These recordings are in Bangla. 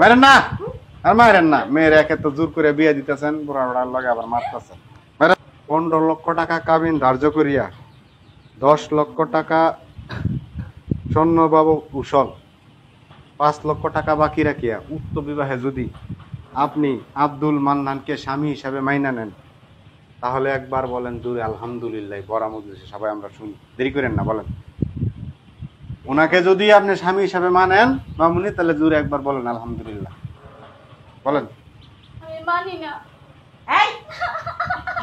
মারেন না আর মারেন না, মেয়ের একে তো জোর করে বিয়ে দিতেছেন, বুড়া বুড়ার লগে আবার মারতেছেন। 15 লক্ষ টাকা কাবিন ধার্য করিয়া 10 লক্ষ টাকা স্বর্ণবাবু উসল, 5 লক্ষ টাকা বাকি রাখিয়া উক্ত বিবাহে যদি আপনি আব্দুল মান্নানকে স্বামী হিসাবে মাইনা নেন, তাহলে একবার বলেন জোরে আলহামদুলিল্লাহ। বড় মজলিসে সবাই আমরা শুনি, দেরি করেন না, বলেন। ওনাকে যদি আপনি স্বামী হিসাবে মানেন মামুনি, তাহলে জোরে একবার বলেন আলহামদুলিল্লাহ, বলেন। আমি মানি না।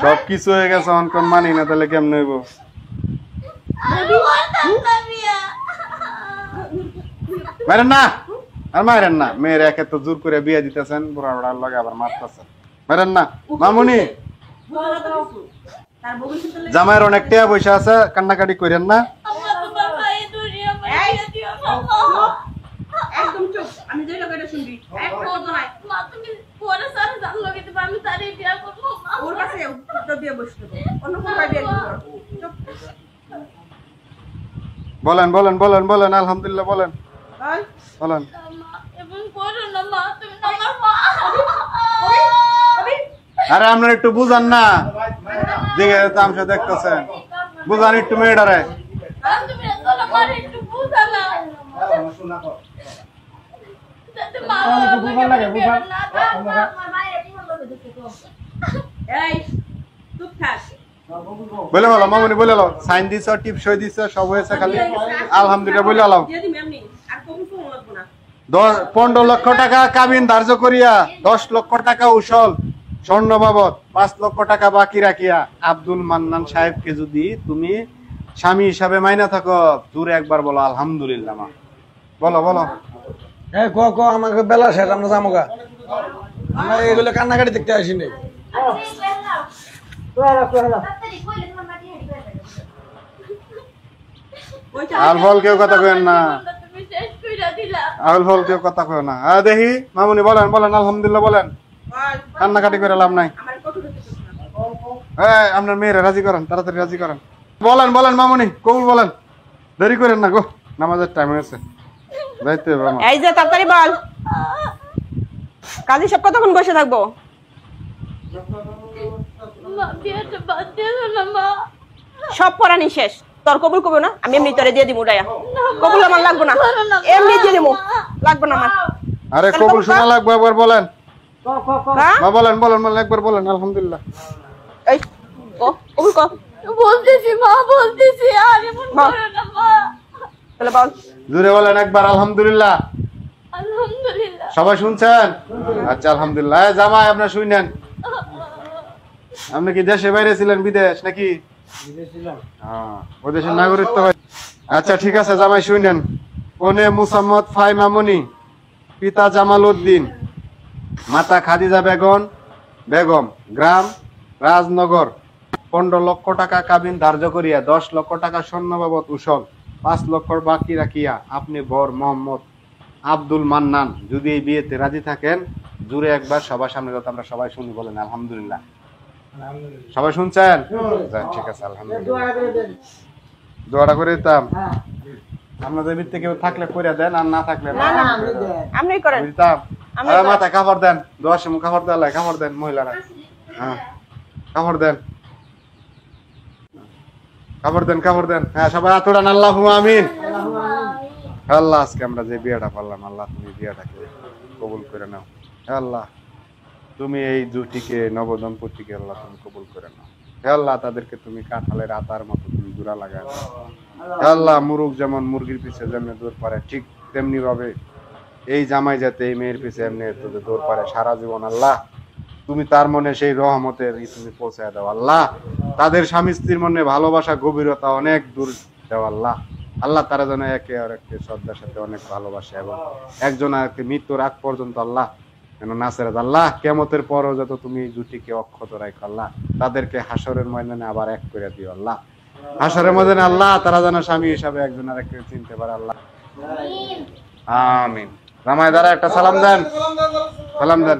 সব কিছু হয়ে গেছে, অনকন মানি না, তাহলে কেমন হইব? মারেন না আর মারেন না, মেয়ের একে তো জোর করে বিয়ে দিতেছেন, বুড়া বুড়ার লগে আবার মারতেছেন। মারেন না মামুনি। জামাইয়ের অনেক টাকা পয়সা আছে, কান্নাকাটি করেন না। একদম চুপ, আমি যেই লোকেটা শুনবি একদম নাই। মা তুমি পরে সারা জান লগে দিবা, আমি তারে বিয়া করব। ওর কাছে তো বিয়ে বসতে অন্য কোন বিয়ে করব। চুপ বলেন বলেন বলেন বলেন আলহামদুলিল্লাহ বলেন, বল বলেন। মা এবং করো না মা, তুমি আমার মা। আরে আপনারা একটু বুঝান না, দিকে তামসা দেখতেছেন, বুঝান একটু মেয়েটারে। তুমি চলো মারে একটু বুঝা না। যাতে মা বিয়া না এই চুপ থাক। বলে বলো মামুনি, বলে লো, সাইন দিছ, টিপ সই দিছ, সব হয়েছে, খালি আলহামদুলিল্লাহ বলে আলাও। দিয়ে দিবি এমনি, আর কবুল ফোন লাগবো না। 15 লক্ষ টাকা কাবিন ধার্য করিয়া 10 লক্ষ টাকা উসল স্বর্ণ বাবদ 5 লক্ষ টাকা বাকি রাখিয়া আব্দুল মান্নান সাহেবকে যদি তুমি স্বামী হিসাবে মাইনা থাকো, জোরে একবার বলো আলহামদুলিল্লাহ। মা বলো বলো। আমাকে বেলা শেষ, আমরা যাবো গা। আমরা এগুলো কান্নাকাটি দেখতে আসিনি। আল ফল কেউ কথা কেন না, তুমি শেষ কইরা দিলা। আল ফল কেউ কথা কেন না। দেখি মামুনি বলেন বলেন আলহামদুলিল্লাহ বলেন, বল কান্নাকাটি করে লাভ নাই। আমার কত দেখতেছ না। আপনার মেয়েরা রাজি করেন, তাড়াতাড়ি রাজি করেন। বলেন বলেন মামুনি, কবুল বলেন, দেরি করেন না গো, নামাজের টাইম হয়েছে, যাইতে হবে আমার। এই যে তাড়াতাড়ি বল, কাজী সব কতক্ষণ বসে থাকবো? মা বিয়াটা বাদ দিও না মা। সব পড়ানি শেষ, তোর কবুল কবো না, আমি এমনি তোরে দিয়ে দিমু ডাইয়া। কবুল আমার লাগবো না, এমনি দিয়ে দিমু, লাগবো না আমার। আরে কবুল শোনা লাগবে, একবার বলেন। হ্যাঁ বলেন বলেন বলেন একবার বলেন আলহামদুলিল্লাহ। এই ও কবুল কর। বলতেছি মা, বলতেছি, আর এমন করো না মা। তাহলে বল জোরে বলেন একবার আলহামদুলিল্লাহ। আলহামদুলিল্লাহ। সবাই শুনছেন? আচ্ছা আলহামদুলিল্লাহ। জামাই আপনার শুনেন, আপনি কি দেশে বাইরে ছিলেন, বিদেশ নাকি? ওই দেশের নাগরিক তো। আচ্ছা ঠিক আছে জামাই শুনেন। কনে মুসাম্মদ ফাই মামুনি, পিতা জামাল উদ্দিন, মাতা খাদিজা বেগম, গ্রাম রাজনগর, 15 লক্ষ টাকা কাবিন ধার্য করিয়া 10 লক্ষ টাকা স্বর্ণ বাবদ উসল, 5 লক্ষ বাকি রাখিয়া আপনি বর মোহাম্মদ আব্দুল মান্নান যদি এই বিয়েতে রাজি থাকেন, জুড়ে একবার সবার সামনে যত আমরা সবাই শুনি, বলেন আলহামদুলিল্লাহ। সবাই শুনছেন? ঠিক আছে আলহামদুলিল্লাহ। দোয়াটা করে দিতাম, আপনাদের ভিতরে কেউ থাকলে করে দেন, আর না থাকলে আপনি করেন। দিতাম। মাথায় কাপড় দেন, দোয়ার সময় কাপড় দেওয়া লাগে, কাপড় দেন মহিলারা। হ্যাঁ কাপড় দেন, কাপড় দেন, কাপড় দেন। হ্যাঁ সবাই হাত উঠান, আল্লাহুম্মা আমিন। আল্লাহ আজকে আমরা যে বিয়েটা পারলাম, আল্লাহ তুমি বিয়েটাকে কবুল করে নাও। আল্লাহ তুমি এই জুটিকে, নবদম্পতিকে আল্লাহ তুমি কবুল করে নাও। আল্লাহ তাদেরকে তুমি কাঁঠালের আতার মতো তুমি জোড়া লাগায় নাও। আল্লাহ মুরুগ যেমন মুরগির পিছে যেমনি দৌড় পারে, ঠিক তেমনি ভাবে এই জামাই যাতে এই মেয়ের পিছে এমনি দৌড় পারে সারা জীবন। আল্লাহ তুমি তার মনে সেই রহমতের তুমি পৌঁছায় দাও। আল্লাহ তাদের স্বামী স্ত্রীর মনে ভালোবাসা গভীরতা অনেক দূর দাও। আল্লাহ আল্লাহ তারা যেন একে আর একে শ্রদ্ধার সাথে অনেক ভালোবাসে, এবং একজন আরেককে মৃত্যুর আগ পর্যন্ত আল্লাহ যেন নাসেরাত। আল্লাহ কিয়ামতের পরও যত তুমি এই জুটিকে অক্ষত রাখো। আল্লাহ তাদেরকে হাসরের ময়দানে আবার এক করে দিও। আল্লাহ হাসরের ময়দানে আল্লাহ তারা যেন স্বামী হিসাবে একজন আরেককে চিনতে পারে। আল্লাহ আমিন। জামাই দ্বারা একটা সালাম দেন, সালাম দেন।